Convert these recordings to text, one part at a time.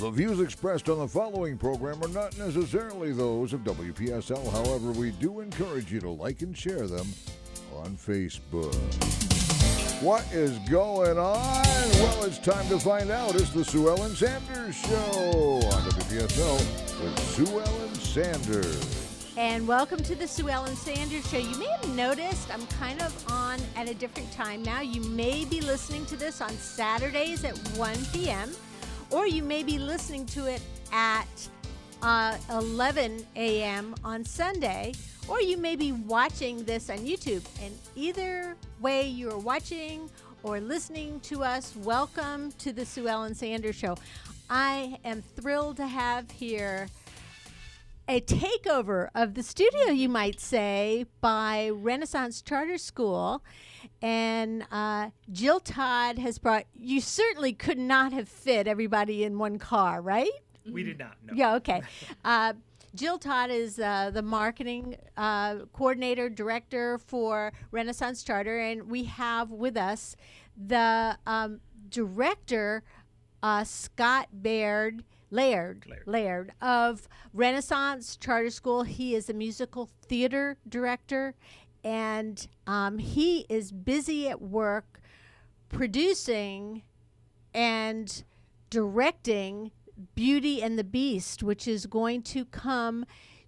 The views expressed on the following program are not necessarily those of WPSL. However, we do encourage you to like and share them on Facebook. What is going on? Well, it's time to find out. It's the Sue Ellen Sanders Show on WPSL with Sue Ellen Sanders. And welcome to the Sue Ellen Sanders Show. You may have noticed I'm kind of on at a different time now. You may be listening to this on Saturdays at 1 p.m., or you may be listening to it at 11 a.m. on Sunday, or you may be watching this on YouTube. And either way you're watching or listening to us, welcome to the Sue Ellen Sanders Show. I am thrilled to have here a takeover of the studio, you might say, by Renaissance Charter School. And Jill Todd has brought, you certainly could not have fit everybody in one car, right? We did not, no. Yeah, okay. Jill Todd is the marketing coordinator, director for Renaissance Charter, and we have with us the director, Scott Laird of Renaissance Charter School. He is a musical theater director, and he is busy at work producing and directing Beauty and the Beast, which is going to come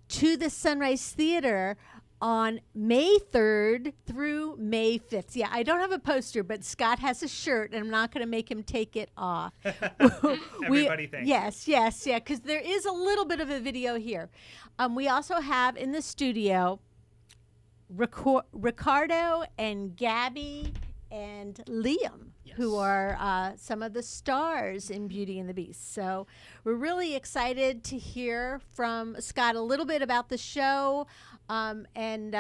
to the Sunrise Theater on May 3rd through May 5th. Yeah, I don't have a poster, but Scott has a shirt, and I'm not going to make him take it off. Everybody thanks. Yes, because there is a little bit of a video here. We also have in the studio Ricardo and Gabby and Liam, who are some of the stars in Beauty and the Beast. So we're really excited to hear from Scott a little bit about the show, and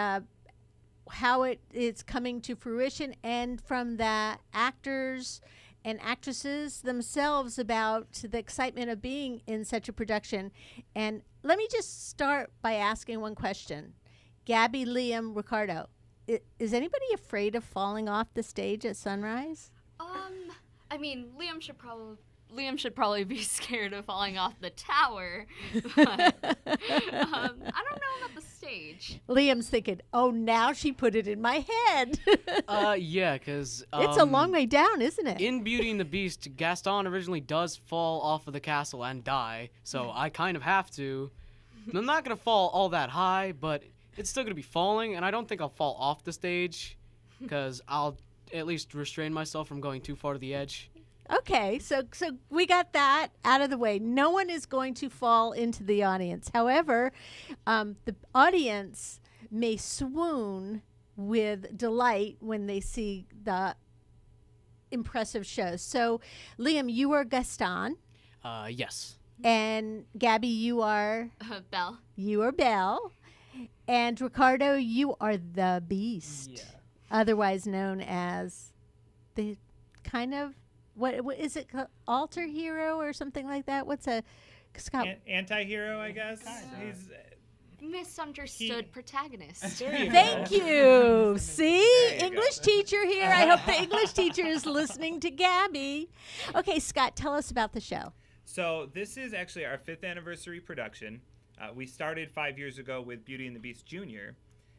how it's coming to fruition, and from the actors and actresses themselves about the excitement of being in such a production. And let me just start by asking one question. Gabby, Liam, Ricardo, is anybody afraid of falling off the stage at Sunrise? I mean, Liam should probably be scared of falling off the tower, but I don't know about the stage. Liam's thinking, oh, now she put it in my head. Yeah, because it's a long way down, isn't it? In Beauty and the Beast, Gaston originally does fall off of the castle and die, so I kind of have to. I'm not going to fall all that high, but it's still going to be falling, and I don't think I'll fall off the stage, because I'll at least restrain myself from going too far to the edge. Okay, so we got that out of the way. No one is going to fall into the audience. However, the audience may swoon with delight when they see the impressive shows. So, Liam, you are Gaston. Yes. And Gabby, you are? Belle. You are Belle. And Ricardo, you are the Beast. Yeah. Otherwise known as the kind of, what is it, alter hero or something like that? What's a Scott? Anti-hero, I guess. He's misunderstood protagonist. Thank you. See, English teacher here. I hope the English teacher is listening to Gabby. Okay, Scott, tell us about the show. So this is actually our 5th anniversary production. We started 5 years ago with Beauty and the Beast Jr.,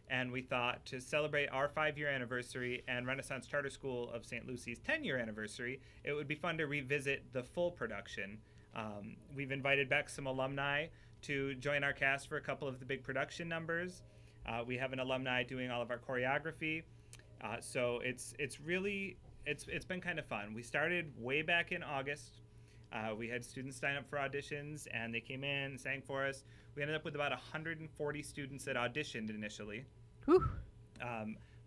and we thought to celebrate our 5-year anniversary and Renaissance Charter School of St. Lucie's 10-year anniversary, it would be fun to revisit the full production. We've invited back some alumni to join our cast for a couple of the big production numbers. We have an alumni doing all of our choreography. So it's been kind of fun. We started way back in August. We had students sign up for auditions, and they came in and sang for us. We ended up with about 140 students that auditioned initially. Whew.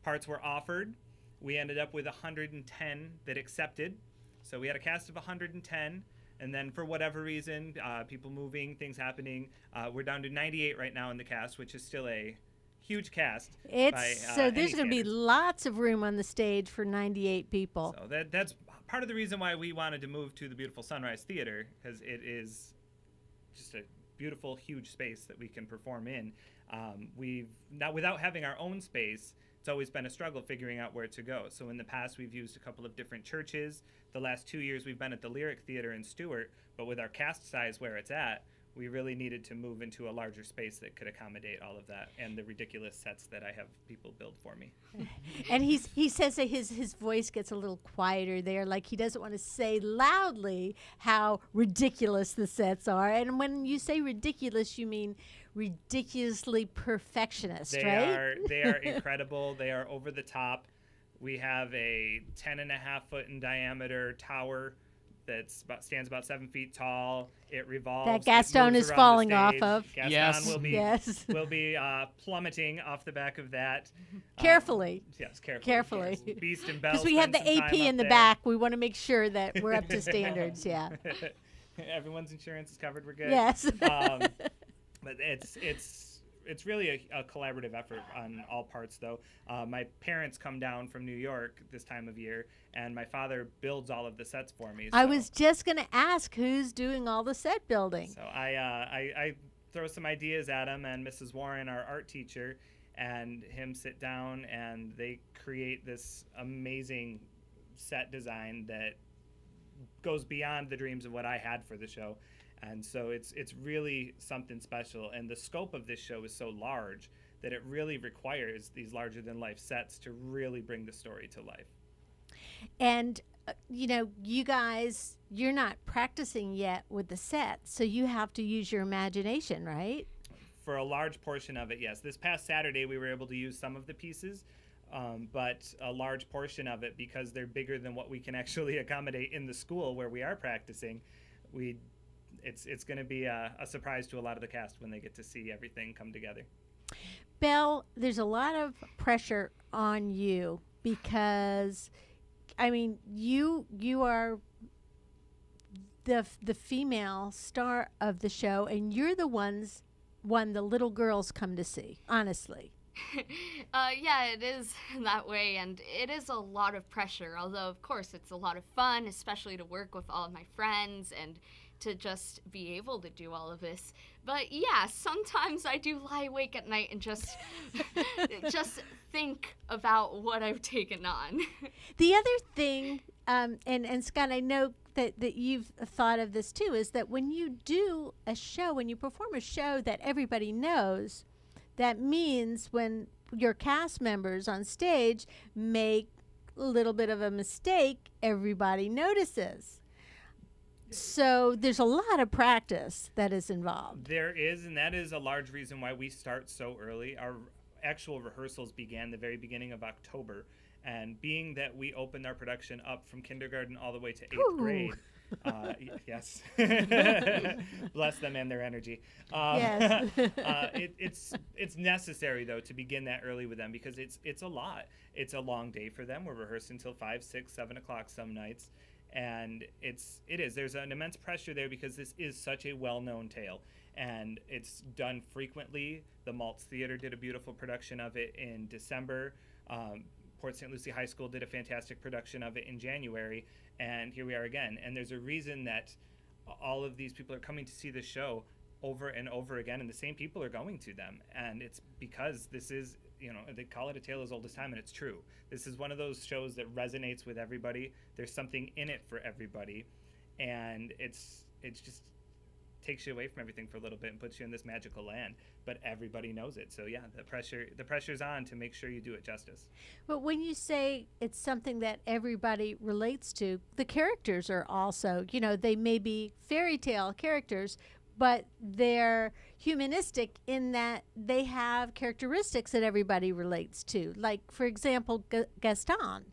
Parts were offered. We ended up with 110 that accepted. So we had a cast of 110, and then for whatever reason, people moving, things happening, we're down to 98 right now in the cast, which is still a huge cast. So there's going to be lots of room on the stage for 98 people. So that's part of the reason why we wanted to move to the beautiful Sunrise Theater, because it is just a beautiful, huge space that we can perform in. We've now, without having our own space, it's always been a struggle figuring out where to go. So in the past, we've used a couple of different churches. The last 2 years, we've been at the Lyric Theater in Stewart, but with our cast size where it's at, we really needed to move into a larger space that could accommodate all of that and the ridiculous sets that I have people build for me. And he says that his voice gets a little quieter there, like he doesn't want to say loudly how ridiculous the sets are. And when you say ridiculous, you mean ridiculously perfectionist, right? They are incredible. They are over the top. We have a 10.5-foot in diameter tower stands about 7 feet tall. It revolves. That Gaston is falling off of. Gaston Yes. will be plummeting off the back of that. Carefully. Yes, carefully. Carefully. Yes. Beast and Belle. Because we have the spend some AP time in up the there. back. We want to make sure that we're up to standards. Yeah. Everyone's insurance is covered. We're good. Yes. But it's really a collaborative effort on all parts, though. My parents come down from New York this time of year, and my father builds all of the sets for me. I so- was just going to ask who's doing all the set building. So I throw some ideas at him and Mrs. Warren, our art teacher, and him sit down, and they create this amazing set design that goes beyond the dreams of what I had for the show. And so it's really something special. And the scope of this show is so large that it really requires these larger-than-life sets to really bring the story to life. And, you guys, you're not practicing yet with the set, so you have to use your imagination, right? For a large portion of it, yes. This past Saturday, we were able to use some of the pieces, but a large portion of it, because they're bigger than what we can actually accommodate in the school where we are practicing, it's going to be a surprise to a lot of the cast when they get to see everything come together. Belle, there's a lot of pressure on you because, you are the female star of the show, and you're the one the little girls come to see, honestly. Yeah, it is that way, and it is a lot of pressure, although, of course, it's a lot of fun, especially to work with all of my friends and to just be able to do all of this. But yeah, sometimes I do lie awake at night and just think about what I've taken on. The other thing, and Scott, I know that you've thought of this too, is that when you do a show, when you perform a show that everybody knows, that means when your cast members on stage make a little bit of a mistake, everybody notices. So there's a lot of practice that is involved. There is, and that is a large reason why we start so early. Our actual rehearsals began the very beginning of October, and being that we opened our production up from kindergarten all the way to 8th grade, yes, bless them and their energy. Yes. It's necessary though to begin that early with them because it's a lot. It's a long day for them. We're rehearsing until 5, 6, 7 o'clock some nights. And there's an immense pressure there because this is such a well-known tale, and it's done frequently. The Maltz Theater did a beautiful production of it in December. Port St. Lucie High School did a fantastic production of it in January, and here we are again. And there's a reason that all of these people are coming to see the show over and over again, and the same people are going to them. And it's because this is, they call it a tale as old as time, and it's true. This is one of those shows that resonates with everybody. There's something in it for everybody, and it just takes you away from everything for a little bit and puts you in this magical land. But everybody knows it, so yeah, the pressure's on to make sure you do it justice. But when you say it's something that everybody relates to, the characters are also, they may be fairy tale characters, but they're humanistic in that they have characteristics that everybody relates to. Like, for example, Gaston.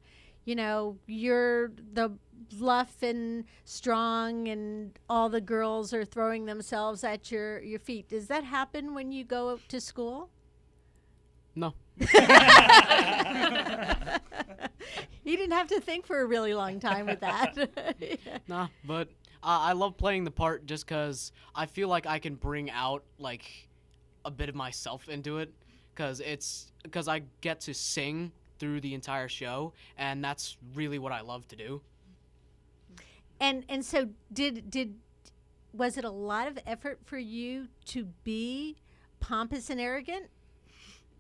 You're the bluff and strong, and all the girls are throwing themselves at your feet. Does that happen when you go to school? No. You didn't have to think for a really long time with that. Nah, but I love playing the part just because I feel like I can bring out like a bit of myself into it, because I get to sing through the entire show, and that's really what I love to do. And so was it a lot of effort for you to be pompous and arrogant?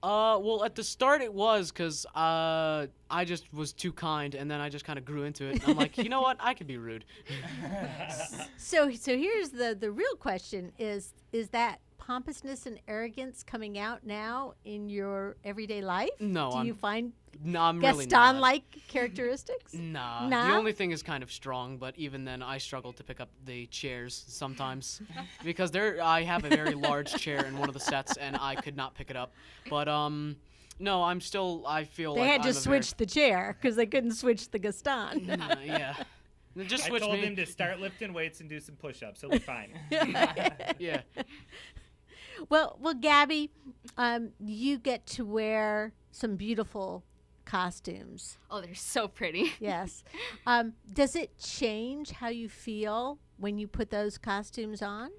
Well, at the start it was because I just was too kind, and then I just kind of grew into it. And I'm like, you know what? I could be rude. So here's the real question: is that pompousness and arrogance coming out now in your everyday life? No, Do you find I'm really not. Gaston-like characteristics? Nah. Nah? The only thing is kind of strong, but even then, I struggle to pick up the chairs sometimes because I have a very large chair in one of the sets, and I could not pick it up. But no, I feel They like had to I'm switch the chair because they couldn't switch the Gaston. yeah. Just I switch told me. him to start lifting weights and do some push-ups. He'll be fine. Yeah. Well, Gabby, you get to wear some beautiful costumes. Oh, they're so pretty. Yes. Does it change how you feel when you put those costumes on?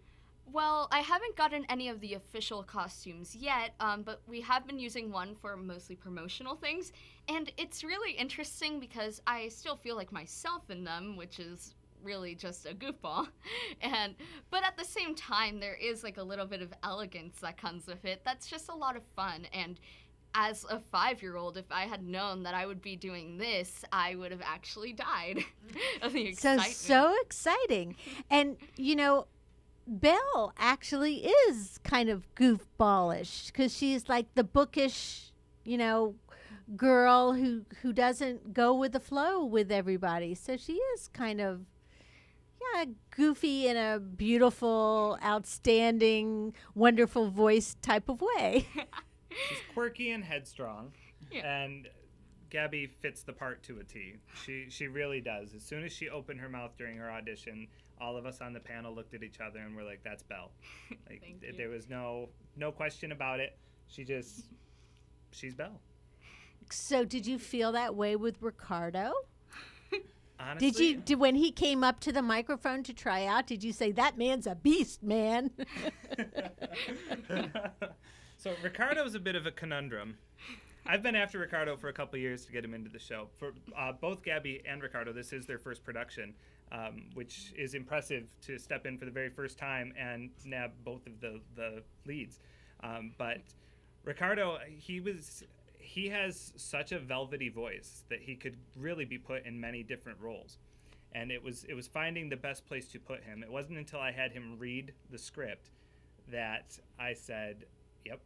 Well, I haven't gotten any of the official costumes yet, but we have been using one for mostly promotional things, and it's really interesting because I still feel like myself in them, which is really just a goofball. But at the same time, there is like a little bit of elegance that comes with it. That's just a lot of fun, and as a 5-year-old, if I had known that I would be doing this, I would have actually died of the excitement. So exciting. And, Belle actually is kind of goofballish because she's like the bookish, girl who doesn't go with the flow with everybody. So she is kind of, goofy in a beautiful, outstanding, wonderful voice type of way. She's quirky and headstrong, Yeah. and Gabby fits the part to a T. She really does. As soon as she opened her mouth during her audition, all of us on the panel looked at each other and were like, "That's Belle." Like Thank you. there was no question about it. She's Belle. So did you feel that way with Ricardo? Honestly, Did when he came up to the microphone to try out, did you say, "That man's a beast, man"? So Ricardo's a bit of a conundrum. I've been after Ricardo for a couple years to get him into the show. For both Gabby and Ricardo, this is their first production, which is impressive to step in for the very first time and nab both of the leads. But Ricardo, he has such a velvety voice that he could really be put in many different roles. And it was finding the best place to put him. It wasn't until I had him read the script that I said, "Yep,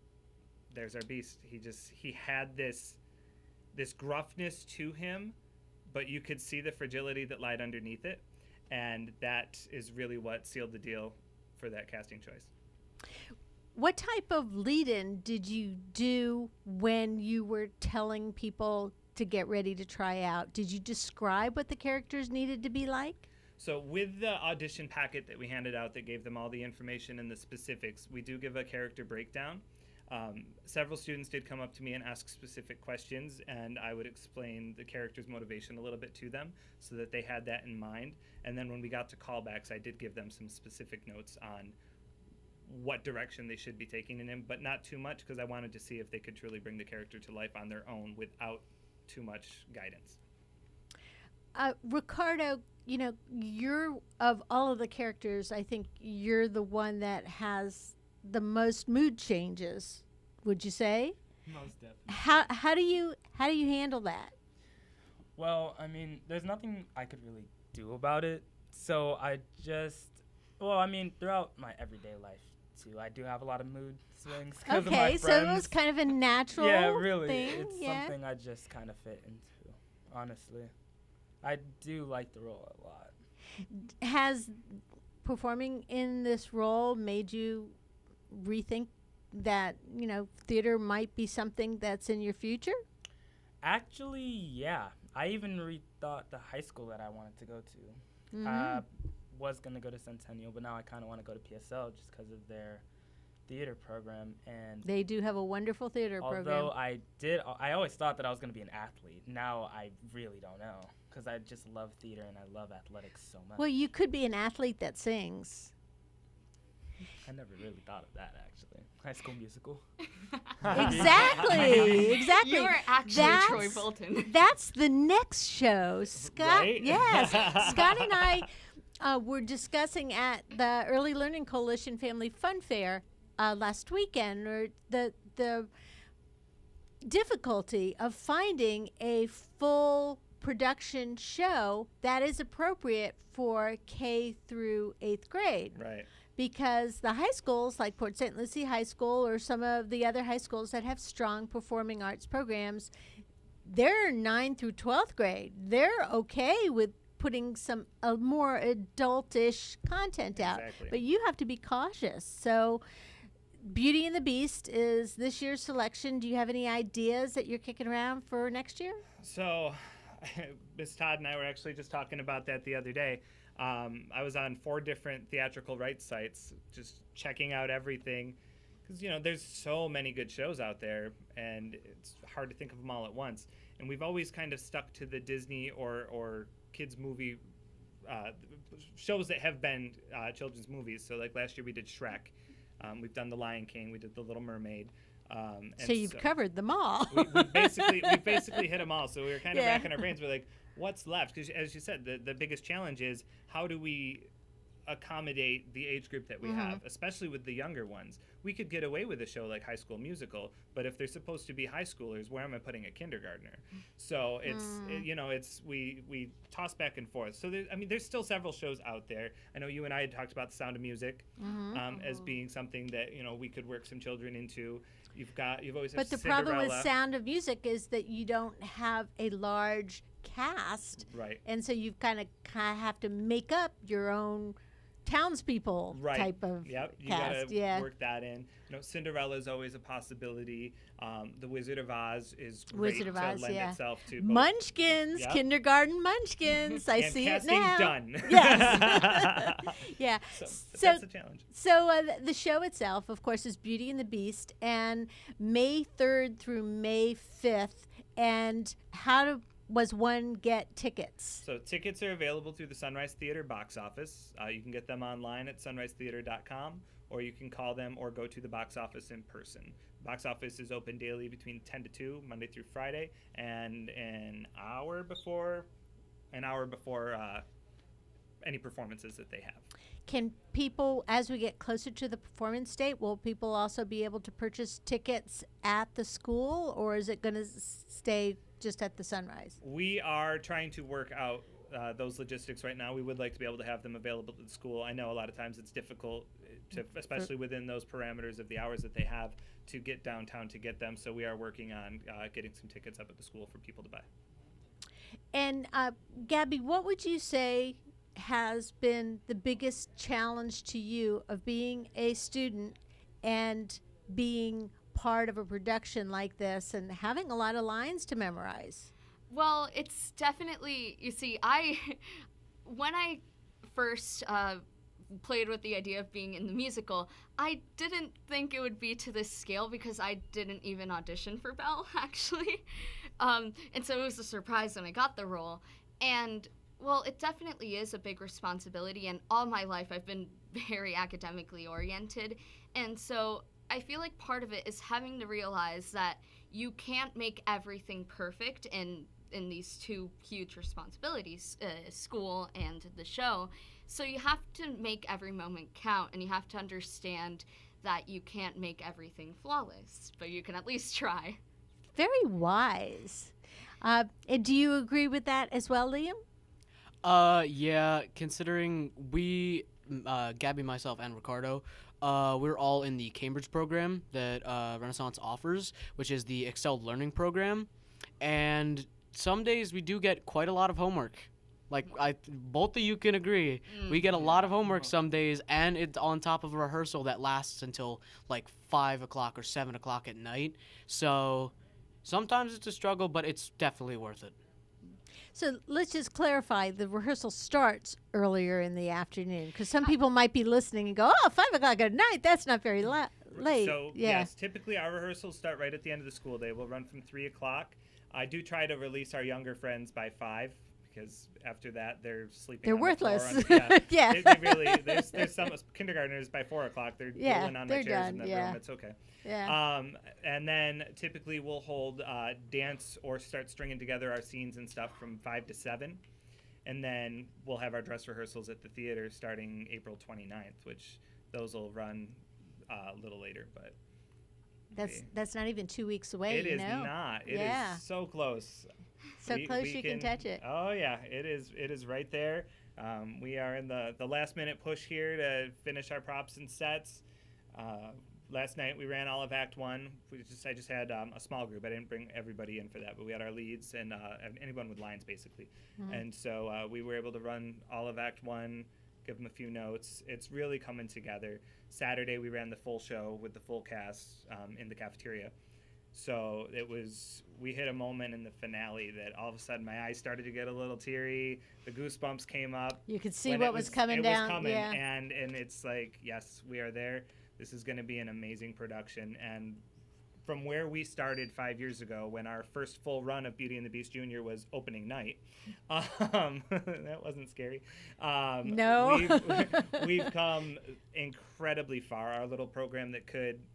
there's our beast." He had this gruffness to him, but you could see the fragility that lied underneath it, and that is really what sealed the deal for that casting choice. What type of lead-in did you do when you were telling people to get ready to try out? Did you describe what the characters needed to be like? So with the audition packet that we handed out that gave them all the information and the specifics, we do give a character breakdown. Several students did come up to me and ask specific questions, and I would explain the character's motivation a little bit to them so that they had that in mind. And then when we got to callbacks, I did give them some specific notes on what direction they should be taking in him, but not too much because I wanted to see if they could truly bring the character to life on their own without too much guidance. Ricardo, you're, of all of the characters, I think you're the one that has the most mood changes, would you say? Most definitely. How do you handle that? Well, I mean, there's nothing I could really do about it. So I just, throughout my everyday life too, I do have a lot of mood swings because of my Okay, friends. so it was kind of a natural yeah, really, thing. it's yeah. something I just kind of fit into. Honestly, I do like the role a lot. Has performing in this role made you rethink that, theater might be something that's in your future? Actually, yeah. I even rethought the high school that I wanted to go to. Mhm. Was going to go to Centennial, but now I kind of want to go to PSL just because of their theater program. And They do have a wonderful theater although program. I always thought that I was going to be an athlete. Now I really don't know because I just love theater and I love athletics so much. Well, you could be an athlete that sings. I never really thought of that, actually. High School Musical. Exactly. You are actually That's- Troy Bolton. That's the next show. Scott, Right? yes. Scott and I were discussing at the Early Learning Coalition Family Fun Fair last weekend, or the difficulty of finding a full production show that is appropriate for K through 8th grade. Right. Because the high schools, like Port St. Lucie High School or some of the other high schools that have strong performing arts programs, they're 9th through 12th grade. They're okay with putting some more adultish content out. Exactly. But you have to be cautious. So Beauty and the Beast is this year's selection. Do you have any ideas that you're kicking around for next year? So Miss Todd and I were actually just talking about that the other day. I was on 4 different theatrical rights sites, just checking out everything, because there's so many good shows out there, and it's hard to think of them all at once. And we've always kind of stuck to the Disney or kids movie shows that have been children's movies. So like last year we did Shrek, we've done The Lion King, we did The Little Mermaid. So you've covered them all. we basically hit them all. So we were kind of racking our brains. We're like, what's left? Because as you said, the biggest challenge is how do we accommodate the age group that we have, especially with the younger ones. We could get away with a show like High School Musical, but if they're supposed to be high schoolers, where am I putting a kindergartner? So it's we toss back and forth. So there's still several shows out there. I know you and I had talked about The Sound of Music as being something that we could work some children into. You've always had But the Cinderella. problem with Sound of Music is that you don't have a large cast, Right. and so you kind of have to make up your own townspeople type of Yep, you cast. gotta work that in. Cinderella is always a possibility. The Wizard of Oz is great Wizard of to Oz, lend yeah. itself to both. Munchkins, Yep. kindergarten Munchkins. I And see it casting now. done. Yes. Yeah. So So- that's a challenge. So the show itself, of course, is Beauty and the Beast, and May 3rd through May 5th. And was one get tickets? So tickets are available through the Sunrise Theater box office. You can get them online at sunrisetheater.com, or you can call them or go to the box office in person. Box office is open daily between 10 to 2, Monday through Friday, and an hour before any performances that they have. Can people, as we get closer to the performance date, will people also be able to purchase tickets at the school, or is it going to stay just at the Sunrise? We are trying to work out those logistics right now. We would like to be able to have them available at the school. I know a lot of times it's difficult, especially within those parameters of the hours that they have, to get downtown to get them. So we are working on getting some tickets up at the school for people to buy. And Gabby, what would you say has been the biggest challenge to you of being a student and being part of a production like this and having a lot of lines to memorize? Well, it's definitely, you see, when I first played with the idea of being in the musical, I didn't think it would be to this scale because I didn't even audition for Belle, actually. And so it was a surprise when I got the role. And, well, it definitely is a big responsibility, and all my life I've been very academically oriented. And so I feel like part of it is having to realize that you can't make everything perfect in these two huge responsibilities, school and the show. So you have to make every moment count, and you have to understand that you can't make everything flawless, but you can at least try. Very wise. And do you agree with that as well, Liam? Yeah, considering we, Gabby, myself, and Ricardo, we're all in the Cambridge program that Renaissance offers, which is the Excelled Learning Program. And some days we do get quite a lot of homework. Like, both of you can agree. We get a lot of homework some days, and it's on top of a rehearsal that lasts until, like, 5 o'clock or 7 o'clock at night. So sometimes it's a struggle, but it's definitely worth it. So let's just clarify, the rehearsal starts earlier in the afternoon, because some people might be listening and go, 5 o'clock at night, that's not very late. So, yes, typically our rehearsals start right at the end of the school day. We'll run from 3 o'clock. I do try to release our younger friends by 5, because after that they're sleeping. They're on the floor worthless. Yeah. They really, there's some kindergartners by 4 o'clock. They're rolling on their they're chairs in done, the yeah. room. It's okay. Yeah. And then typically we'll hold dance or start stringing together our scenes and stuff from 5 to 7. And then we'll have our dress rehearsals at the theater starting April 29th, which those will run a little later. But That's not even 2 weeks away. It is not. It is so close. So close you can touch it. Oh yeah, it is right there. We are in the last minute push here to finish our props and sets. Last night we ran all of Act 1. I just had a small group. I didn't bring everybody in for that, but we had our leads and anyone with lines basically. And so we were able to run all of Act 1, give them a few notes. It's really coming together. Saturday we ran the full show with the full cast in the cafeteria. So we hit a moment in the finale that all of a sudden my eyes started to get a little teary. The goosebumps came up. You could see what was coming down. It was coming, yeah. and it's like, yes, we are there. This is going to be an amazing production. And from where we started 5 years ago, when our first full run of Beauty and the Beast Junior was opening night, that wasn't scary. No. We've come incredibly far. Our little program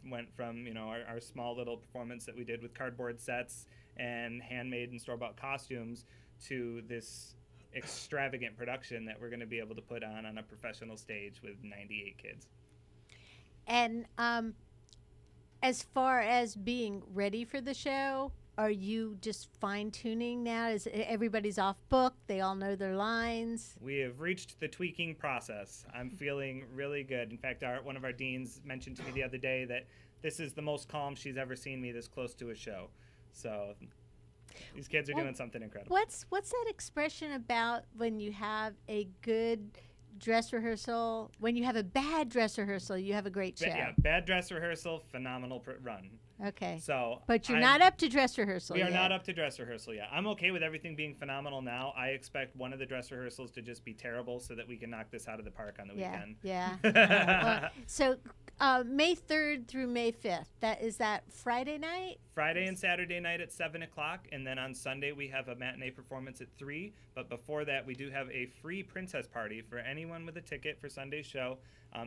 went from our small little performance that we did with cardboard sets and handmade and store-bought costumes to this extravagant production that we're going to be able to put on a professional stage with 98 kids. And as far as being ready for the show, are you just fine-tuning now? Is everybody's off book? They all know their lines? We have reached the tweaking process. I'm feeling really good. In fact, one of our deans mentioned to me the other day that this is the most calm she's ever seen me this close to a show. So these kids are doing something incredible. What's that expression about when you have a good dress rehearsal? When you have a bad dress rehearsal, you have a great show. Bad dress rehearsal, phenomenal run. Okay. So, but you're not up to dress rehearsal yet. We are not up to dress rehearsal yet. I'm okay with everything being phenomenal now. I expect one of the dress rehearsals to just be terrible so that we can knock this out of the park on the weekend. Yeah. So May 3rd through May 5th. Is that Friday night? Friday and Saturday night at 7 o'clock, and then on Sunday we have a matinee performance at 3. But before that, we do have a free princess party for anyone with a ticket for Sunday's show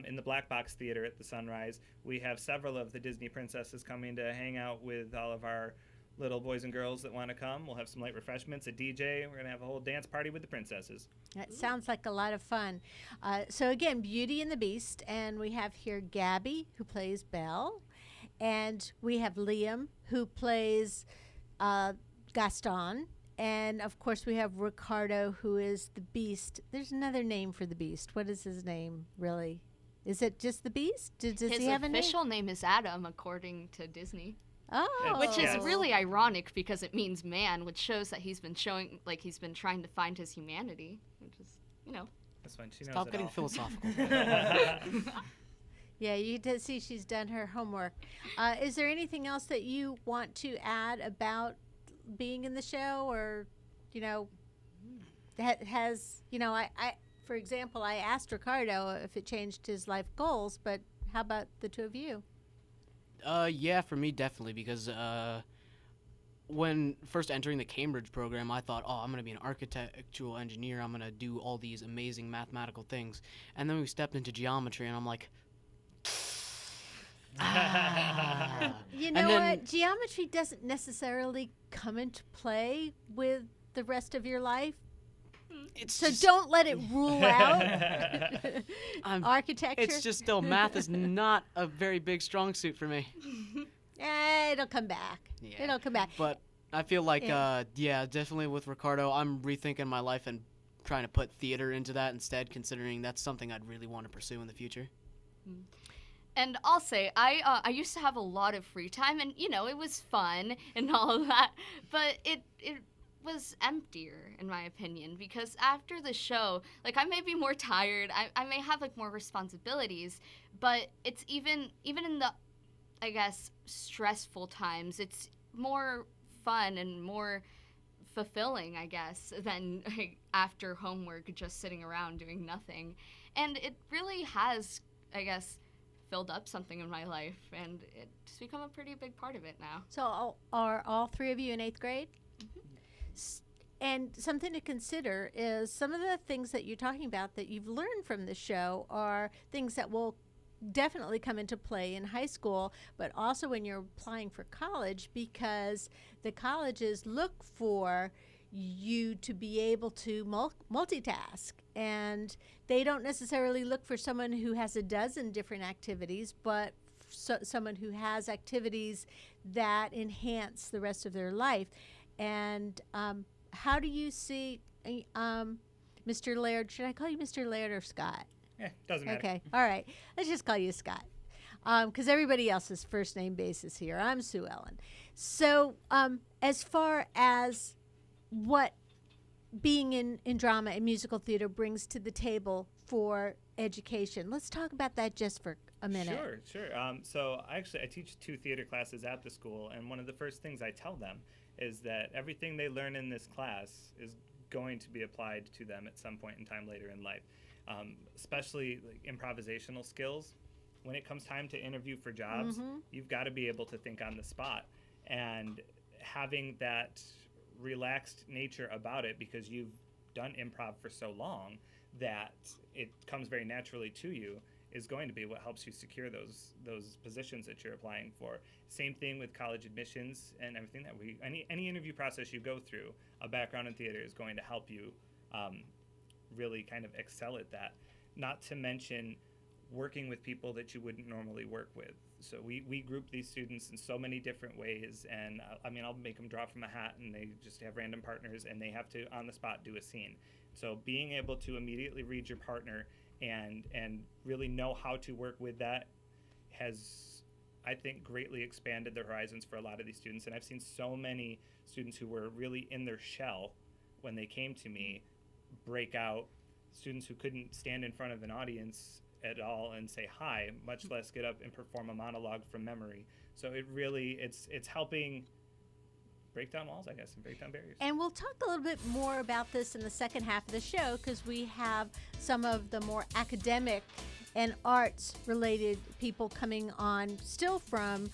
in the Black Box Theater at the Sunrise. We have several of the Disney princesses coming to hang out with all of our little boys and girls that want to come. We'll have some light refreshments, a DJ. We're going to have a whole dance party with the princesses. That sounds like a lot of fun. So again, Beauty and the Beast, and we have here Gabby, who plays Belle, and we have Liam, who plays Gaston, and of course we have Ricardo, who is the Beast. There's another name for the Beast. What is his name, really? Is it just the Beast? Does he have a name? His official name is Adam, according to Disney. Oh. Which is really ironic because it means man, which shows that he's been trying to find his humanity, which is, That's fine. She knows Stop it getting all. philosophical. Yeah, you did see she's done her homework. Is there anything else that you want to add about being in the show, or, that has, for example, I asked Ricardo if it changed his life goals, but how about the two of you? Yeah, for me, definitely, because when first entering the Cambridge program, I thought, I'm going to be an architectural engineer. I'm going to do all these amazing mathematical things. And then we stepped into geometry, and I'm like, You know what? Geometry doesn't necessarily come into play with the rest of your life. So don't let it rule out architecture. It's just still, math is not a very big strong suit for me. It'll come back. Yeah. It'll come back. But I feel like, definitely with Ricardo, I'm rethinking my life and trying to put theater into that instead, considering that's something I'd really want to pursue in the future. And I'll say, I used to have a lot of free time, and, it was fun and all of that, but it was emptier, in my opinion, because after the show, I may be more tired, I may have, more responsibilities, but it's even in the, I guess, stressful times, it's more fun and more fulfilling, I guess, than after homework, just sitting around doing nothing. And it really has, I guess, filled up something in my life, and it's become a pretty big part of it now. So are all three of you in 8th grade? Mm-hmm. And something to consider is some of the things that you're talking about that you've learned from the show are things that will definitely come into play in high school, but also when you're applying for college, because the colleges look for you to be able to multitask, and they don't necessarily look for someone who has a dozen different activities, but someone who has activities that enhance the rest of their life. And how do you see, Mr. Laird? Should I call you Mr. Laird or Scott? Doesn't matter. Okay, all right. Let's just call you Scott, because everybody else is first name basis here. I'm Sue Ellen. So as far as what being in drama and musical theater brings to the table for education, let's talk about that just for a minute. Sure. So I teach 2 theater classes at the school, and one of the first things I tell them is that everything they learn in this class is going to be applied to them at some point in time later in life, especially like improvisational skills. When it comes time to interview for jobs, you've got to be able to think on the spot, and having that relaxed nature about it, because you've done improv for so long that it comes very naturally to you, is going to be what helps you secure those positions that you're applying for. Same thing with college admissions and everything that any interview process you go through, a background in theater is going to help you really kind of excel at that. Not to mention working with people that you wouldn't normally work with. So we group these students in so many different ways, and I'll make them draw from a hat, and they just have random partners, and they have to on the spot do a scene. So being able to immediately read your partner and really know how to work with that has, I think, greatly expanded the horizons for a lot of these students. And I've seen so many students who were really in their shell when they came to me break out, students who couldn't stand in front of an audience at all and say hi, much less get up and perform a monologue from memory. So it's helping break down walls, I guess, and break down barriers. And we'll talk a little bit more about this in the second half of the show, because we have some of the more academic and arts-related people coming on, still from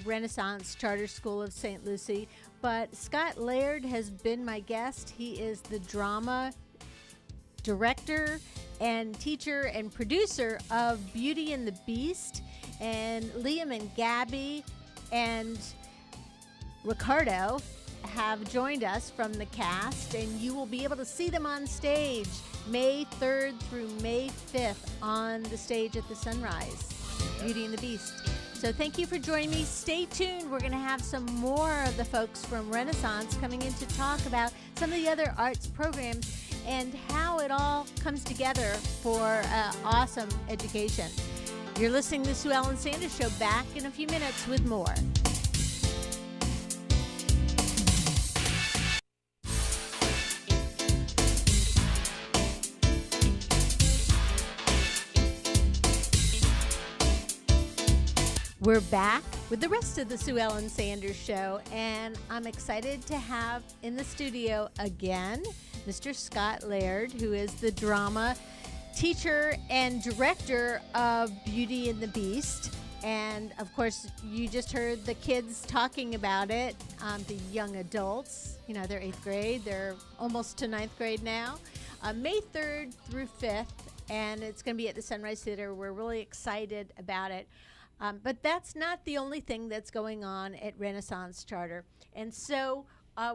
Renaissance Charter School of St. Lucie. But Scott Laird has been my guest. He is the drama director and teacher and producer of Beauty and the Beast. And Liam and Gabby and Ricardo have joined us from the cast, and you will be able to see them on stage May 3rd through May 5th on the stage at the Sunrise, Beauty and the Beast. So thank you for joining me. Stay tuned. We're going to have some more of the folks from Renaissance coming in to talk about some of the other arts programs and how it all comes together for awesome education. You're listening to the Sue Ellen Sanders Show. Back in a few minutes with more. We're back with the rest of the Sue Ellen Sanders Show, and I'm excited to have in the studio again Mr. Scott Laird, who is the drama teacher and director of Beauty and the Beast. And, of course, you just heard the kids talking about it, the young adults. You know, they're 8th grade. They're almost to 9th grade now. May 3rd through 5th, and it's going to be at the Sunrise Theater. We're really excited about it. But that's not the only thing that's going on at Renaissance Charter. And so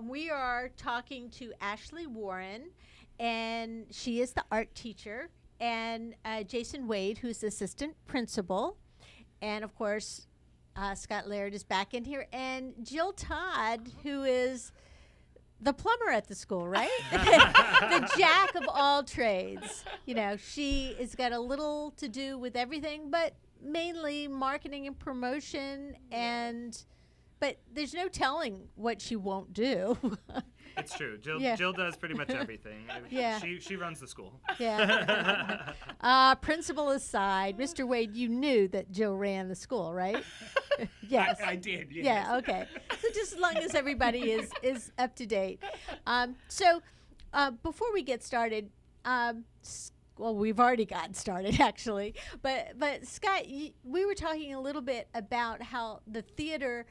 we are talking to Ashley Warren, and she is the art teacher, and Jason Wade, who's the assistant principal. And, of course, Scott Laird is back in here. And Jill Todd, who is the plumber at the school, right? The jack of all trades. You know, she has got a little to do with everything, but mainly marketing and promotion, but there's no telling what she won't do. It's true. Jill does pretty much everything. Yeah. She runs the school. Yeah. Principal aside, Mr. Wade, you knew that Jill ran the school, right? Yes. I did, yes. Yeah, okay. So just as long as everybody is up to date. So before we get started, well, we've already gotten started, actually. But Scott, we were talking a little bit about how the theater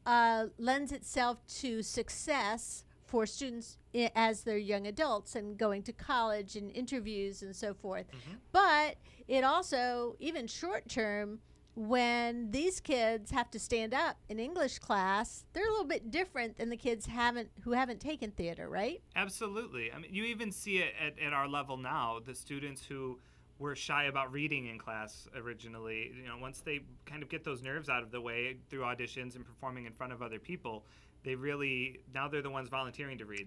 lends itself to success for students as they're young adults and going to college and interviews and so forth. Mm-hmm. But it also, even short term, when these kids have to stand up in English class, they're a little bit different than the kids who haven't taken theater, right? Absolutely. I mean, you even see it at our level now, the students who were shy about reading in class originally, once they kind of get those nerves out of the way through auditions and performing in front of other people, now they're the ones volunteering to read.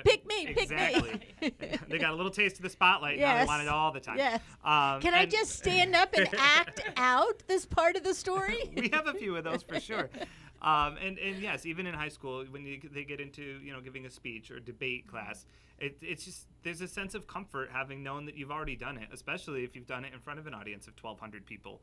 Pick me, exactly. pick me. They got a little taste of the spotlight. Yes. Now they want it all the time. Yes. Can I just stand up and act out this part of the story? We have a few of those for sure. And yes, even in high school, when they get into giving a speech or debate class, it's just there's a sense of comfort having known that you've already done it, especially if you've done it in front of an audience of 1,200 people.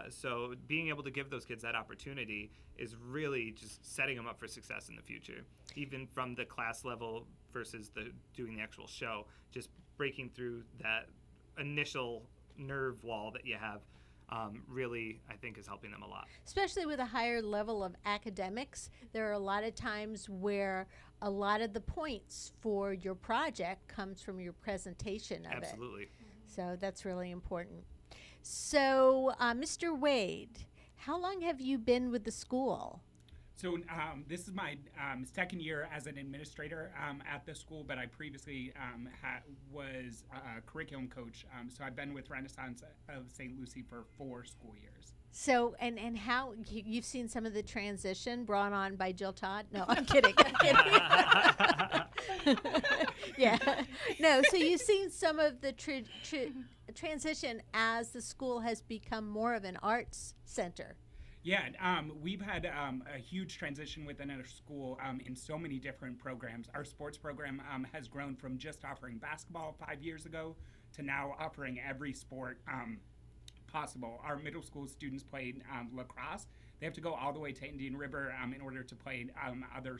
So being able to give those kids that opportunity is really just setting them up for success in the future, even from the class level versus doing the actual show. Just breaking through that initial nerve wall that you have. Really, I think, is helping them a lot. Especially with a higher level of academics, there are a lot of times where a lot of the points for your project comes from your presentation of it. Absolutely. So that's really important. So, Mr. Wade, how long have you been with the school? So this is my second year as an administrator at the school, but I previously was a curriculum coach. So I've been with Renaissance of St. Lucie for 4 school years. So, and how, you've seen some of the transition brought on by Jill Todd? No, I'm kidding. I'm kidding. Yeah. No, so you've seen some of the transition as the school has become more of an arts center. Yeah, we've had a huge transition within our school in so many different programs. Our sports program has grown from just offering basketball 5 years ago to now offering every sport possible. Our middle school students play lacrosse. They have to go all the way to Indian River in order to play other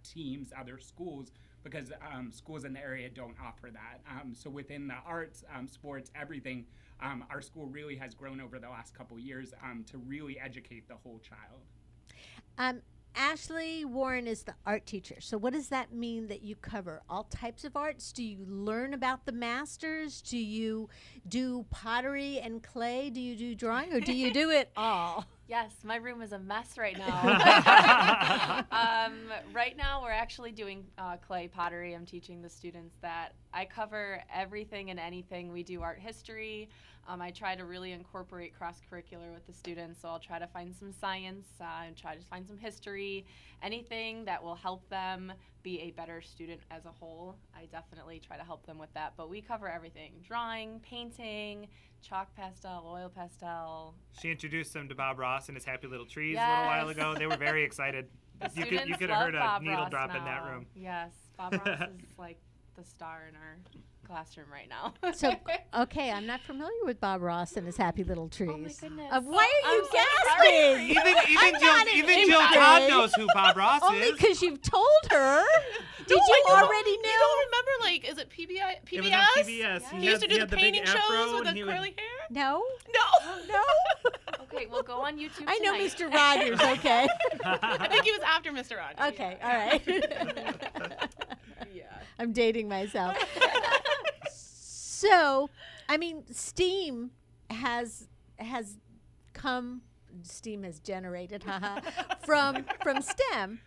teams, other schools, because schools in the area don't offer that. So within the arts, sports, everything, our school really has grown over the last couple of years to really educate the whole child. Ashley Warren is the art teacher. So what does that mean that you cover? All types of arts? Do you learn about the masters? Do you do pottery and clay? Do you do drawing, or do you do it all? Yes, my room is a mess right now. Right now we're actually doing clay pottery. I'm teaching the students that. I cover everything and anything. We do art history. I try to really incorporate cross-curricular with the students, so I'll try to find some science, and try to find some history, anything that will help them be a better student as a whole. I definitely try to help them with that, but we cover everything: drawing, painting, chalk pastel, oil pastel. She introduced them to Bob Ross and his Happy Little Trees Yes. a little while ago. They were very excited. You could have heard a Bob needle Ross drop in now. that room. Yes, Bob Ross is like the star in our classroom right now. So, okay, I'm not familiar with Bob Ross and his Happy Little Trees. Oh my goodness. Why are you I'm so gasping? Even Jill Todd knows who Bob Ross Only is. because you've told her. Did No, you I don't- already know? You don't remember, like, is it PBS? It was on PBS. He used to do the had big painting afro shows with and the he would- curly hair? No? No. No? Okay, we'll go on YouTube I know tonight. Mr. Rogers, okay. I think he was after Mr. Rogers. Okay, all right. Yeah. I'm dating myself. So, I mean, STEAM has generated, from STEM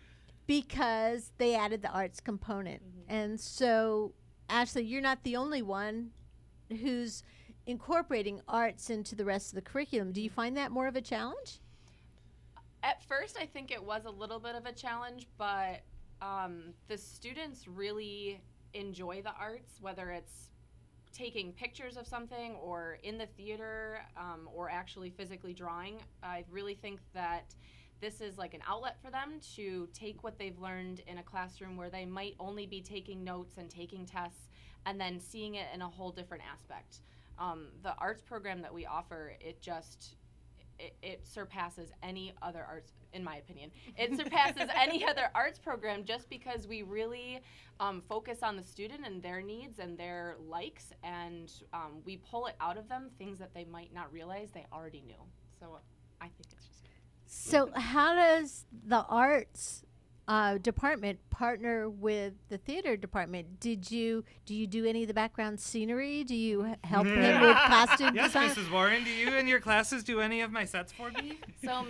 because they added the arts component. And so, Ashley, you're not the only one who's incorporating arts into the rest of the curriculum. Do you find that more of a challenge? At first, I think it was a little bit of a challenge, but the students really enjoy the arts, whether it's taking pictures of something or in the theater or actually physically drawing. I really think that this is like an outlet for them to take what they've learned in a classroom where they might only be taking notes and taking tests and then seeing it in a whole different aspect. The arts program that we offer, it surpasses any other arts, in my opinion. It surpasses any other arts program just because we really focus on the student and their needs and their likes, and we pull it out of them, things that they might not realize they already knew. So I think it's just good. So how does the arts department partner with the theater department? Do you do any of the background scenery? Do you help him with costume Yes, design? Mrs. Warren, do you and your classes do any of my sets for me? So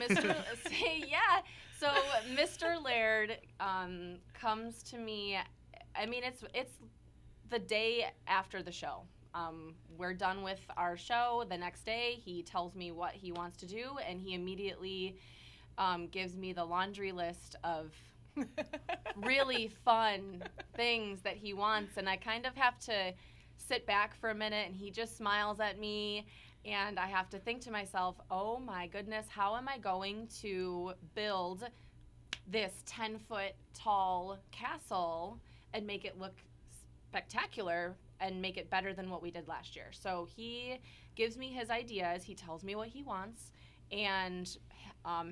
Mr. Laird comes to me. I mean, it's the day after the show. We're done with our show. The next day, he tells me what he wants to do, and he immediately gives me the laundry list of really fun things that he wants. And I kind of have to sit back for a minute, and he just smiles at me. And I have to think to myself, oh my goodness, how am I going to build this 10-foot tall castle and make it look spectacular and make it better than what we did last year? So he gives me his ideas, he tells me what he wants, and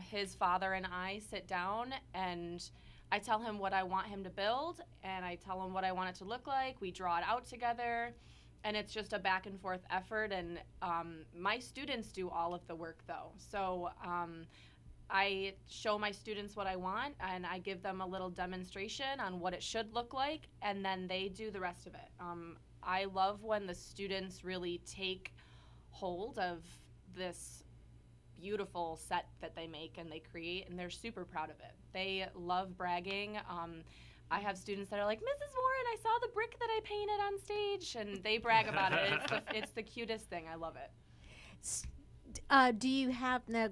his father and I sit down and I tell him what I want him to build, and I tell him what I want it to look like. We draw it out together, and it's just a back and forth effort. And my students do all of the work, though. So I show my students what I want, and I give them a little demonstration on what it should look like, and then they do the rest of it. I love when the students really take hold of this beautiful set that they make and they create, and they're super proud of it. They love bragging. I have students that are like, Mrs. Warren, I saw the brick that I painted on stage, and they brag about it. It's the cutest thing. I love it. Do you have, now,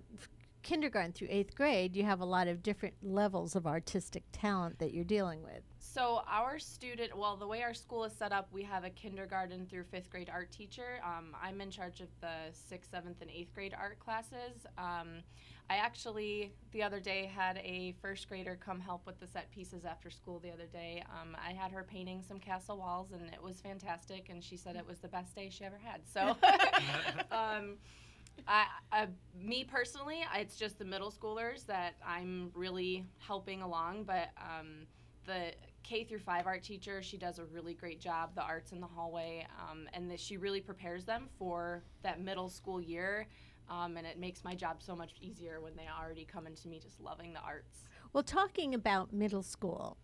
kindergarten through 8th grade, you have a lot of different levels of artistic talent that you're dealing with. So the way our school is set up, we have a kindergarten through 5th grade art teacher. I'm in charge of the 6th, 7th, and 8th grade art classes. I actually, the other day, had a 1st grader come help with the set pieces after school the other day. I had her painting some castle walls, and it was fantastic, and she said it was the best day she ever had. So, me personally, it's just the middle schoolers that I'm really helping along, but the K through 5 art teacher, she does a really great job, the arts in the hallway, and she really prepares them for that middle school year, and it makes my job so much easier when they already come into me just loving the arts. Well, talking about middle school,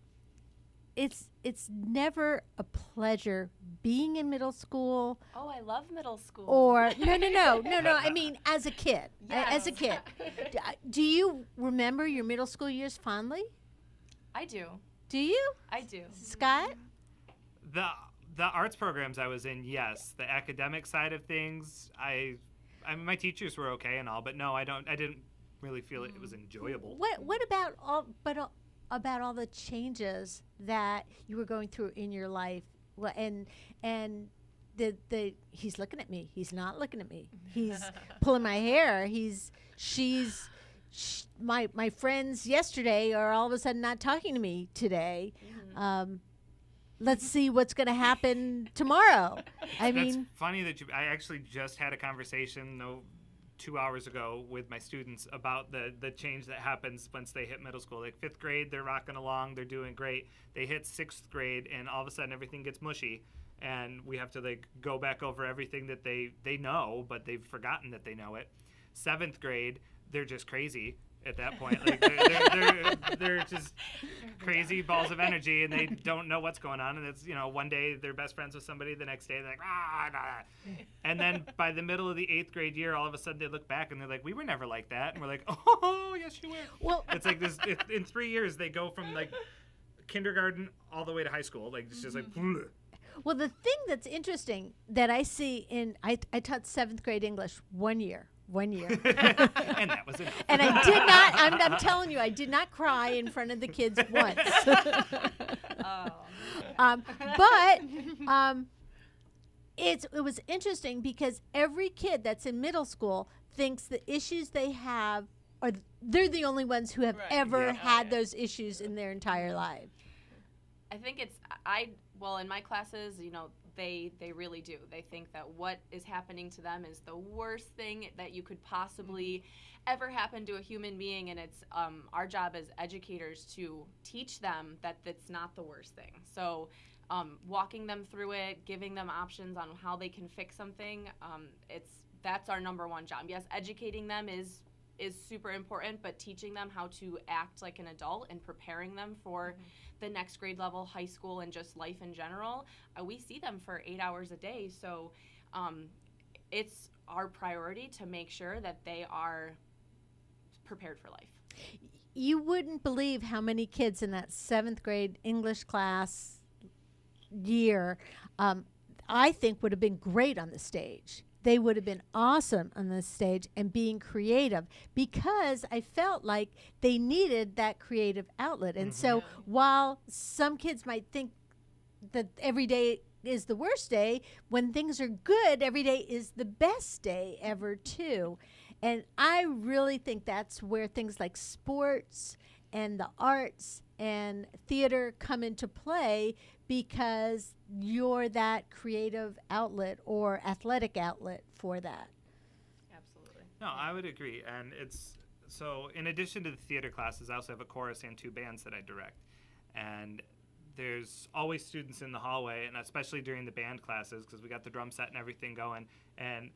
it's never a pleasure being in middle school. Oh, I love middle school. Or no. I mean, as a kid, Yes. do you remember your middle school years fondly? I do. Do you, I do. Scott? The arts programs I was in, yes. The academic side of things, I mean, my teachers were okay and all, but no, I didn't really feel it was enjoyable. What about all the changes that you were going through in your life? Well, and he's looking at me. He's not looking at me. He's pulling my hair. My friends yesterday are all of a sudden not talking to me today. Mm-hmm. Let's see what's going to happen tomorrow. That's funny that I actually just had a conversation 2 hours ago with my students about the change that happens once they hit middle school. Like 5th grade, they're rocking along, they're doing great. They hit 6th grade, and all of a sudden everything gets mushy, and we have to go back over everything that they know, but they've forgotten that they know it. 7th grade, they're just crazy at that point. Like they're just crazy balls of energy, and they don't know what's going on. And it's, one day they're best friends with somebody, the next day they're like, and then by the middle of the 8th grade year, all of a sudden they look back and they're like, we were never like that. And we're like, oh yes you were. Well, it's like this. In 3 years they go from like kindergarten all the way to high school. Like it's just like. Bleh. Well, the thing that's interesting that I see I taught 7th grade English 1 year. And that was enough. And I did not, I'm telling you, I did not cry in front of the kids once. It was interesting because every kid that's in middle school thinks the issues they have, they're the only ones who have ever had those issues in their entire life. I think in my classes, they really do. They think that what is happening to them is the worst thing that you could possibly ever happen to a human being, and it's our job as educators to teach them that that's not the worst thing. So walking them through it, giving them options on how they can fix something, that's our number one job. Yes, educating them is super important, but teaching them how to act like an adult and preparing them for the next grade level, high school, and just life in general. We see them for 8 hours a day, so it's our priority to make sure that they are prepared for life. You wouldn't believe how many kids in that 7th grade English class year, I think would have been great on the stage. They would have been awesome on the stage and being creative, because I felt like they needed that creative outlet. And so while some kids might think that every day is the worst day, when things are good, every day is the best day ever too. And I really think that's where things like sports and the arts and theater come into play, because you're that creative outlet or athletic outlet for that. Absolutely. No, I would agree. And it's so in addition to the theater classes, I also have a chorus and 2 bands that I direct. And there's always students in the hallway, and especially during the band classes, because we got the drum set and everything going. And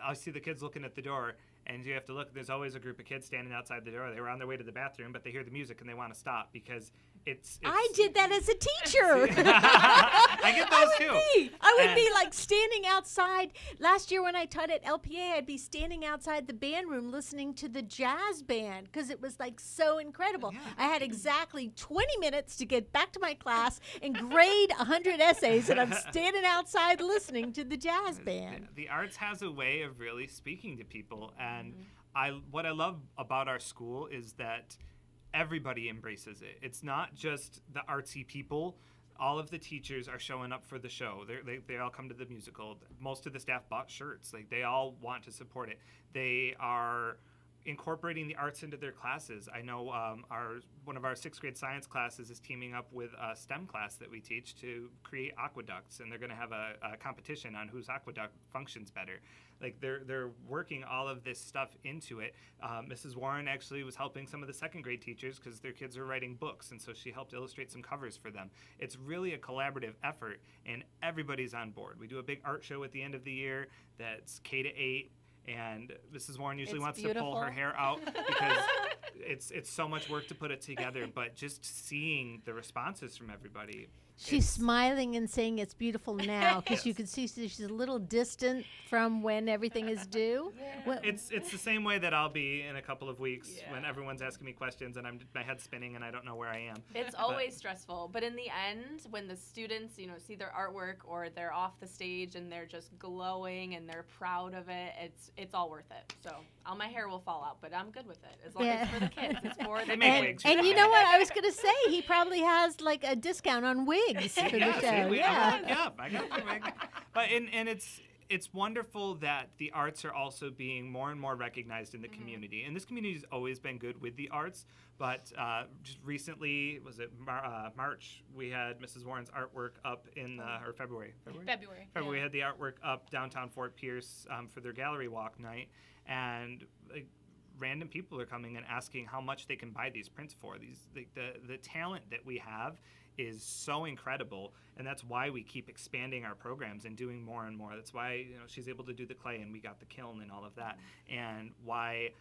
I see the kids looking at the door, and you have to look. There's always a group of kids standing outside the door. They were on their way to the bathroom, but they hear the music and they want to stop because it's I did that as a teacher. I get those too. I would be like standing outside. Last year when I taught at LPA, I'd be standing outside the band room listening to the jazz band because it was like so incredible. Yeah. I had exactly 20 minutes to get back to my class and grade 100 essays, and I'm standing outside listening to the jazz band. The arts has a way of really speaking to people, and what I love about our school is that everybody embraces it. It's not just the artsy people. All of the teachers are showing up for the show. They all come to the musical. Most of the staff bought shirts. Like, they all want to support it. They are incorporating the arts into their classes. I know one of our 6th grade science classes is teaming up with a STEM class that we teach to create aqueducts, and they're going to have a competition on whose aqueduct functions better. Like, they're working all of this stuff into it. Mrs. Warren actually was helping some of the 2nd grade teachers because their kids are writing books, and so she helped illustrate some covers for them. It's really a collaborative effort, and everybody's on board. We do a big art show at the end of the year that's K to 8. And Mrs. Warren usually wants to pull her hair out because it's so much work to put it together. But just seeing the responses from everybody. She's smiling and saying it's beautiful now because you can see she's a little distant from when everything is due. Yeah. It's the same way that I'll be in a couple of weeks when everyone's asking me questions and my head's spinning and I don't know where I am. It's always stressful, but in the end, when the students, see their artwork or they're off the stage and they're just glowing and they're proud of it, it's all worth it. So all my hair will fall out, but I'm good with it as long as it's for the kids. It's for the wigs. And you know what? I was gonna say he probably has like a discount on wigs for the show. I got the wig. But and it's wonderful that the arts are also being more and more recognized in the community. And this community has always been good with the arts, but just recently, was it March, we had Mrs. Warren's artwork up in, or February? February. We had the artwork up downtown Fort Pierce for their gallery walk night. And random people are coming and asking how much they can buy these prints for. The talent that we have is so incredible, and that's why we keep expanding our programs and doing more and more. That's why she's able to do the clay, and we got the kiln and all of that, and why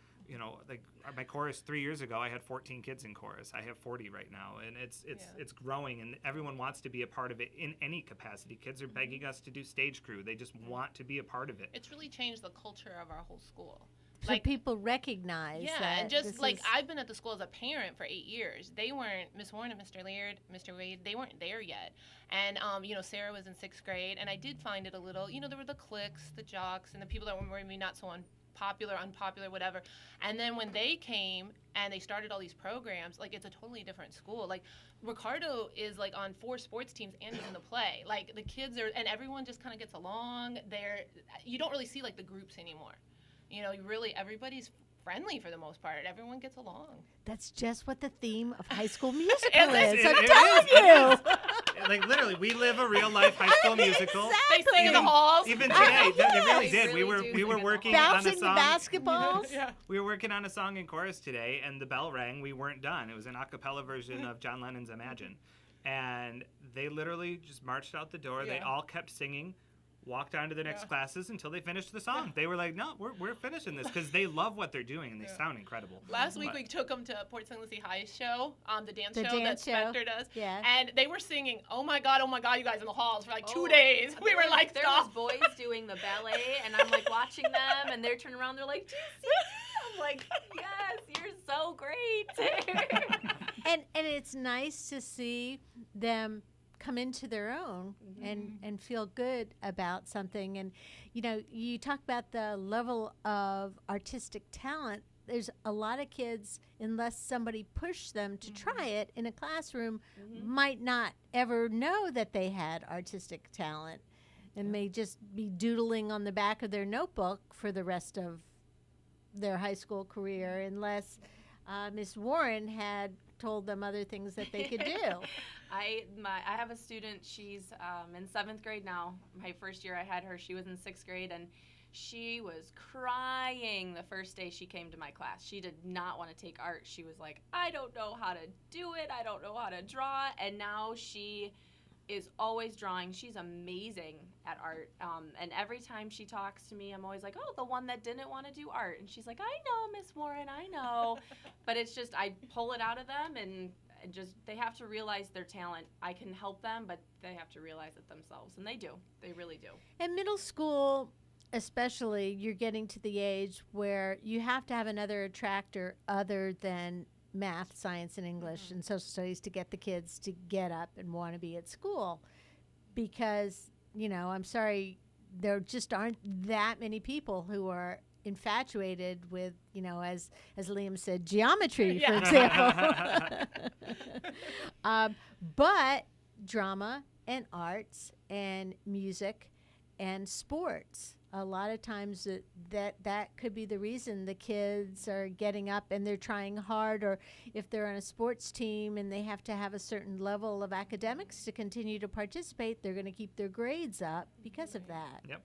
my chorus 3 years ago I had 14 kids in chorus. I have 40 right now, and it's growing, and everyone wants to be a part of it in any capacity. Kids are begging us to do stage crew. They just want to be a part of it. It's really changed the culture of our whole school. So people recognize that. And just I've been at the school as a parent for 8 years. They weren't, Miss Warren and Mr. Laird, Mr. Wade, they weren't there yet. And, Sarah was in 6th grade, and I did find it a little, there were the cliques, the jocks, and the people that were maybe not so unpopular, whatever. And then when they came and they started all these programs, it's a totally different school. Ricardo is on 4 sports teams and he's in the play. The kids are, and everyone just kind of gets along. You don't really see the groups anymore. Everybody's friendly for the most part. Everyone gets along. That's just what the theme of High School Musical is. I'm telling you. Literally, we live a real life High School Musical. They sing in the halls. Even today, they really did. We were working on a bouncing song. the basketballs. We were working on a song in chorus today, and the bell rang. We weren't done. It was an a cappella version of John Lennon's Imagine, and they literally just marched out the door. They all kept singing. Walked on to the next classes until they finished the song. They were like, no, we're finishing this, because they love what they're doing and they sound incredible. Last week we took them to Port St. Lucie High's show, the dance show that Spectre does. Yeah. And they were singing, oh my God, you guys, in the halls for 2 days. We were like, there stop. was boys doing the ballet, and I'm watching them, and they're turning around, they're like, do you see me? I'm like, yes, you're so great. And it's nice to see them come into their own and feel good about something. And, you talk about the level of artistic talent. There's a lot of kids, unless somebody pushed them to try it in a classroom, might not ever know that they had artistic talent and may just be doodling on the back of their notebook for the rest of their high school career, unless Miss Warren had told them other things that they could do. I have a student. She's in 7th grade now. My first year I had her, she was in 6th grade, and she was crying the first day she came to my class. She did not want to take art. She was like, I don't know how to do it. I don't know how to draw. And now she is always drawing. She's amazing at art. And every time she talks to me, I'm always like, oh, the one that didn't want to do art. And she's like, I know, Miss Warren, I know. But it's just, I pull it out of them, and just, they have to realize their talent. I can help them, but they have to realize it themselves. And they do. They really do. In middle school, especially, you're getting to the age where you have to have another attractor other than math, science, and English and social studies to get the kids to get up and want to be at school. Because, I'm sorry, there just aren't that many people who are infatuated with, as Liam said, geometry, for example. But drama and arts and music and sports, a lot of times that could be the reason the kids are getting up and they're trying hard, or if they're on a sports team and they have to have a certain level of academics to continue to participate, they're going to keep their grades up because of that. Yep.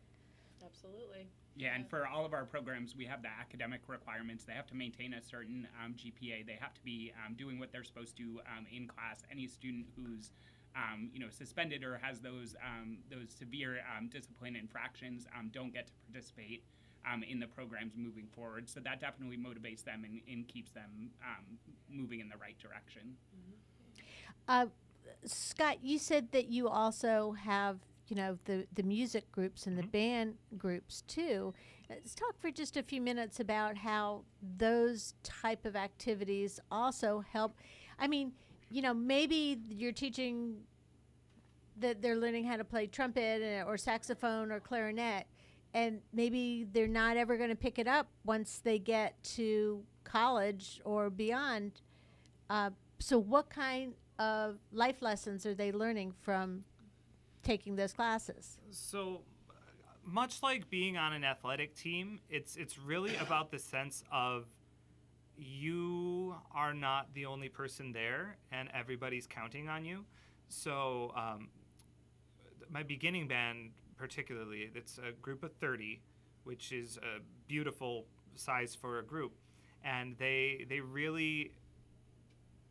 Absolutely. Yeah, and for all of our programs, we have the academic requirements. They have to maintain a certain GPA. They have to be doing what they're supposed to in class. Any student who's suspended or has those severe discipline infractions don't get to participate in the programs moving forward. So that definitely motivates them and keeps them moving in the right direction. Scott, you said that you also have the music groups and the band groups too. Let's talk for just a few minutes about how those type of activities also help. I mean, maybe you're teaching that they're learning how to play trumpet or saxophone or clarinet, and maybe they're not ever going to pick it up once they get to college or beyond. So what kind of life lessons are they learning from taking those classes? So much like being on an athletic team, it's really about the sense of you are not the only person there and everybody's counting on you. So my beginning band particularly, it's a group of 30, which is a beautiful size for a group. And they really,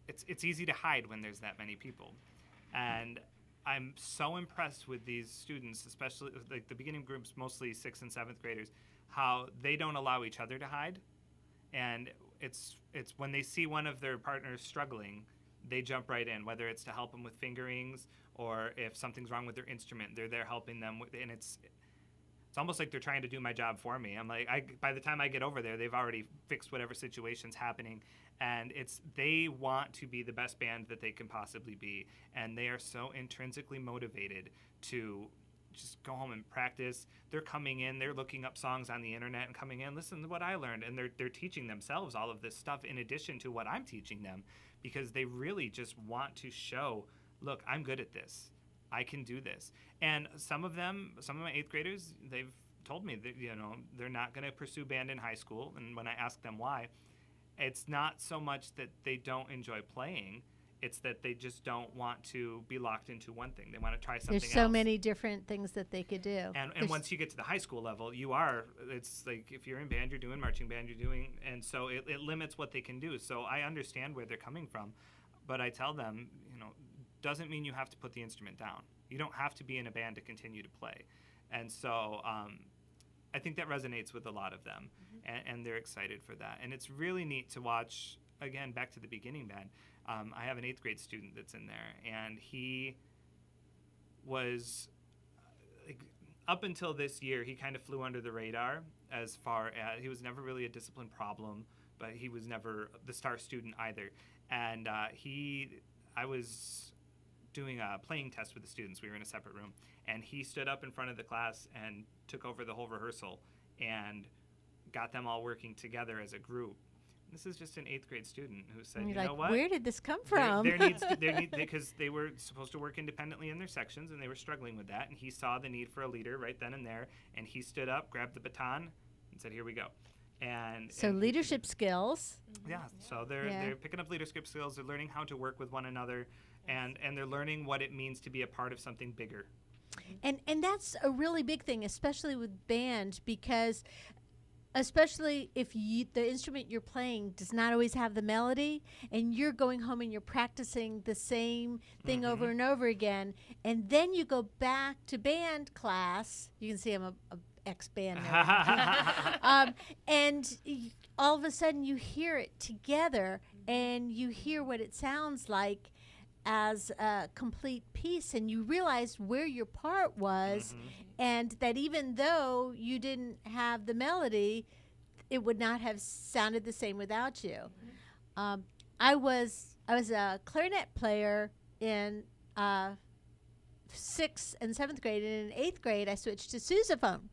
it's easy to hide when there's that many people. And I'm so impressed with these students, especially like the beginning groups, mostly 6th and 7th graders, how they don't allow each other to hide. And it's when they see one of their partners struggling, they jump right in, whether it's to help them with fingerings or if something's wrong with their instrument, they're there helping them with, and it's almost like they're trying to do my job for me. I'm like, by the time I get over there, they've already fixed whatever situation's happening, and they want to be the best band that they can possibly be, and they are so intrinsically motivated to just go home and practice. They're coming in, they're looking up songs on the internet and coming in, listen to what I learned, and they're teaching themselves all of this stuff in addition to what I'm teaching them, because they really just want to show, look, I'm good at this. I can do this. And some of my 8th graders, they've told me that, they're not going to pursue band in high school. And when I ask them why, it's not so much that they don't enjoy playing. It's that they just don't want to be locked into one thing. They want to try something else. There's so many different things that they could do. And once you get to the high school level, it's like if you're in band, you're doing marching band, and so it limits what they can do. So I understand where they're coming from, but I tell them, doesn't mean you have to put the instrument down. You don't have to be in a band to continue to play. And so I think that resonates with a lot of them, and they're excited for that. And it's really neat to watch, again, back to the beginning band. I have an 8th grade student that's in there, and he was, up until this year, he kind of flew under the radar as far as, he was never really a discipline problem, but he was never the star student either. And I was doing a playing test with the students. We were in a separate room, and he stood up in front of the class and took over the whole rehearsal and got them all working together as a group. This is just an 8th grade student who said, And you you're know like, what? where did this come from? Because they were supposed to work independently in their sections, and they were struggling with that. And he saw the need for a leader right then and there, and he stood up, grabbed the baton, and said, "Here we go." And Leadership skills. yeah, so they're picking up leadership skills. They're learning how to work with one another, and they're learning what it means to be a part of something bigger. And that's a really big thing, especially with band, because especially if the instrument you're playing does not always have the melody, and you're going home and you're practicing the same thing over and over again, and then you go back to band class. You can see I'm a ex-band member. And all of a sudden you hear it together, and you hear what it sounds like as a complete piece, and you realize where your part was, and that even though you didn't have the melody, it would not have sounded the same without you. I was a clarinet player in 6th and 7th grade, and in 8th grade I switched to sousaphone.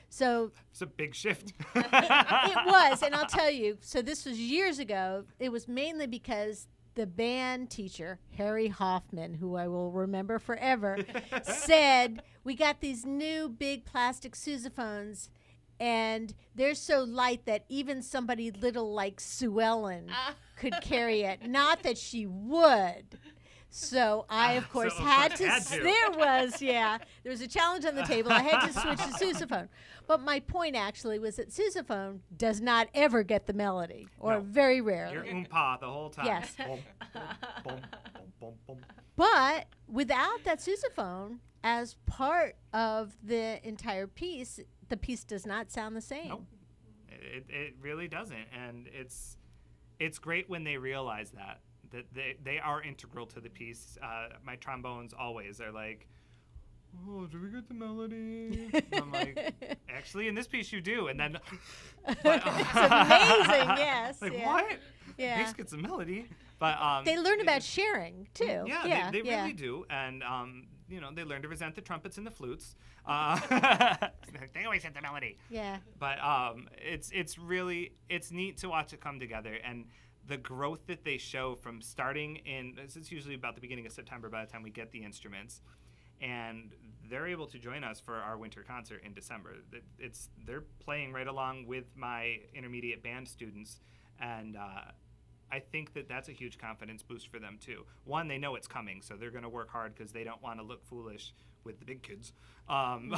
So it's a big shift. it was, and I'll tell you, so this was years ago. It was mainly because the band teacher, Harry Hoffman, who I will remember forever, said, we got these new big plastic sousaphones, and they're so light that even somebody little like Sue Ellen could carry it. Not that she would. So I, of course, had to. There was a challenge on the table. I had to switch to sousaphone. But my point actually was that sousaphone does not ever get the melody, or very rarely. You're oompa the whole time. Yes. Boom, boom, boom, boom, boom. But without that sousaphone as part of the entire piece, the piece does not sound the same. Nope. It really doesn't, and it's great when they realize that they are integral to the piece. My trombones always are like, "Oh, do we get the melody?" I'm like, "Actually, in this piece you do." And then it's amazing, yes. Like, what? Yeah. Bass gets a melody. But they learn about sharing too. Yeah, they really do. And they learn to resent the trumpets and the flutes. They always hit the melody. Yeah. But it's neat to watch it come together, and the growth that they show from starting it's usually about the beginning of September by the time we get the instruments, and they're able to join us for our winter concert in December. They're playing right along with my intermediate band students, and I think that that's a huge confidence boost for them too. One, they know it's coming, so they're going to work hard because they don't want to look foolish with the big kids. And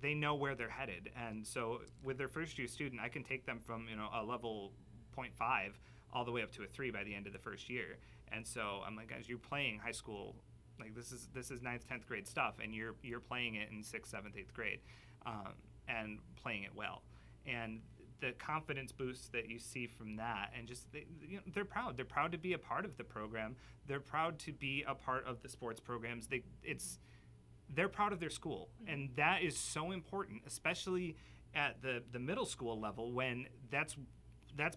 they know where they're headed, and so with their first year student, I can take them from a level 0.5 all the way up to a 3 by the end of the first year. And so I'm like, guys, you're playing high school, like this is 9th, 10th grade stuff, and you're playing it in 6th, 7th, 8th grade, and playing it well. And the confidence boost that you see from that, and just they're proud. They're proud to be a part of the program. They're proud to be a part of the sports programs. They're proud of their school, and that is so important, especially at the middle school level, when that's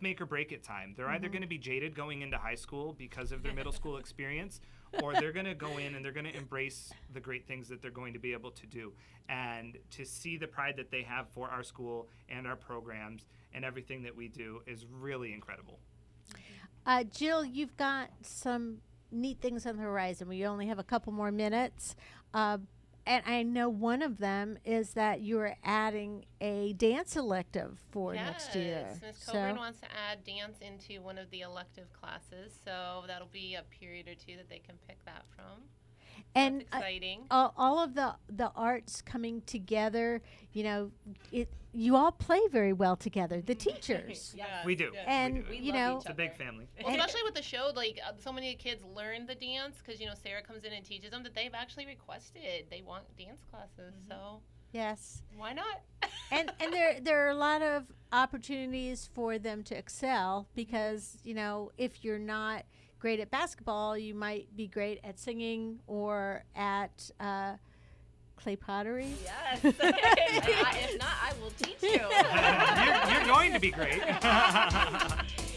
make or break it time. They're either going to be jaded going into high school because of their middle school experience, or they're going to go in and they're going to embrace the great things that they're going to be able to do. And to see the pride that they have for our school and our programs and everything that we do is really incredible. Jill, you've got some neat things on the horizon. We only have a couple more minutes. And I know one of them is that you're adding a dance elective for next year. Yes, Ms. Coburn wants to add dance into one of the elective classes, so that'll be a period or two that they can pick that from. And that's exciting. All of the arts coming together, you all play very well together, the teachers. Yes. We do. Yes. And, we it's a big family. Well, especially with the show, so many kids learn the dance because, Sarah comes in and teaches them that they've actually requested. They want dance classes, so. Yes. Why not? and there are a lot of opportunities for them to excel because, if you're not great at basketball, you might be great at singing or at clay pottery. Yes. If not, I will teach you. You're going to be great.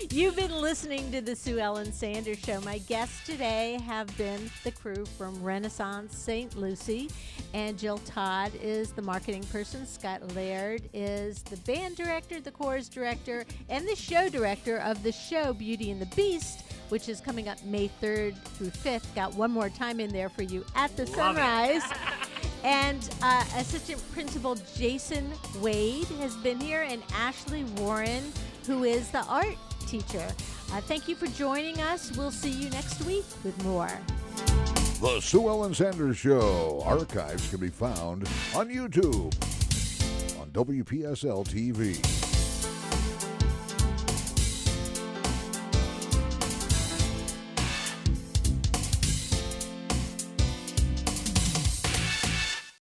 You've been listening to the Sue Ellen Sanders Show. My guests today have been the crew from Renaissance St. Lucie, and Jill Todd is the marketing person. Scott Laird is the band director, the chorus director, and the show director of the show Beauty and the Beast, which is coming up May 3rd through 5th. Got one more time in there for you at the Sunrise. And Assistant Principal Jason Wade has been here, and Ashley Warren, who is the art teacher. Thank you for joining us. We'll see you next week with more. The Sue Ellen Sanders Show archives can be found on YouTube on WPSL TV.